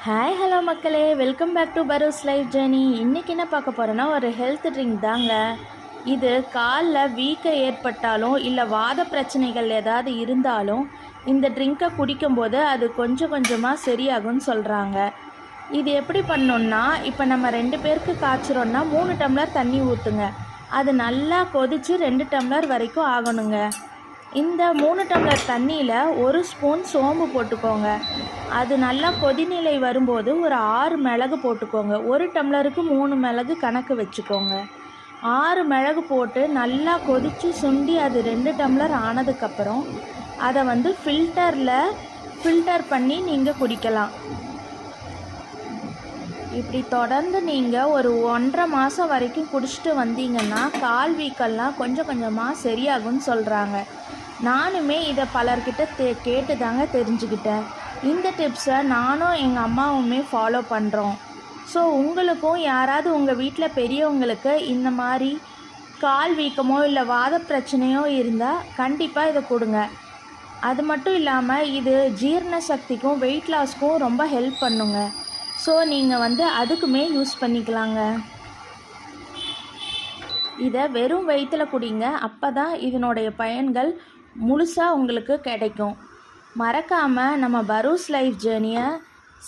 Hi hello மக்களே, welcome back to Paru's life journey. இன்றைக்கி என்ன பார்க்க போகிறோன்னா ஒரு ஹெல்த் ட்ரிங்க் தாங்க. இது காலில் வீக்கம் ஏற்பட்டாலும் இல்லை வாத பிரச்சனைகள் ஏதாவது இருந்தாலும் இந்த ட்ரிங்க்கை குடிக்கும்போது அது கொஞ்சம் கொஞ்சமாக சரியாகும்னு சொல்கிறாங்க. இது எப்படி பண்ணணுன்னா, இப்போ நம்ம 2 பேருக்கு காய்ச்சிரோன்னா 3 டம்ளர் தண்ணி ஊற்றுங்க. அது நல்லா கொதித்து 2 டம்ளர் வரைக்கும் ஆகணுங்க. இந்த 3 டம்ளர் தண்ணியில் 1 ஸ்பூன் சோம்பு போட்டுக்கோங்க. அது நல்லா கொதிநிலை வரும்போது ஒரு 6 மிளகு போட்டுக்கோங்க. 1 டம்ளருக்கு 3 மிளகு கணக்கு வச்சுக்கோங்க. 6 மிளகு போட்டு நல்லா கொதித்து சுண்டி அது 2 டம்ளர் ஆனதுக்கப்புறம் அதை ஃபில்டர் பண்ணி நீங்கள் குடிக்கலாம். இப்படி தொடர்ந்து நீங்கள் ஒரு 1.5 மாதம் வரைக்கும் குடிச்சிட்டு வந்தீங்கன்னா கால் வீக்கெல்லாம் கொஞ்சம் கொஞ்சமாக சரியாகும்னு சொல்கிறாங்க. நானுமே இதை பலர்கிட்ட கேட்டு தாங்க தெரிஞ்சுக்கிட்டேன். இந்த டிப்ஸை நானும் எங்கள் அம்மாவுமே ஃபாலோ பண்ணுறோம். ஸோ உங்களுக்கும் யாராவது உங்கள் வீட்டில் பெரியவங்களுக்கு இந்த மாதிரி கால் வீக்கமோ இல்லை வாத பிரச்சனையோ இருந்தால் கண்டிப்பாக இதை கொடுங்க. அது மட்டும் இல்லாமல் இது ஜீரண சக்திக்கும் வெயிட் லாஸ்க்கும் ரொம்ப ஹெல்ப் பண்ணுங்க. ஸோ நீங்கள் அதுக்குமே யூஸ் பண்ணிக்கலாங்க. இதை வெறும் வயிற்றில் குடிங்க. அப்போ தான் இதனுடைய பயன்கள் முழுசாக உங்களுக்கு கிடைக்கும். மறக்காமல் நம்ம பரூஸ் லைஃப் ஜேர்னியை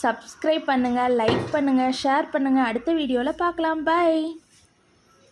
சப்ஸ்கிரைப் பண்ணுங்கள், லைக் பண்ணுங்கள், ஷேர் பண்ணுங்கள். அடுத்த வீடியோவில் பார்க்கலாம். பை.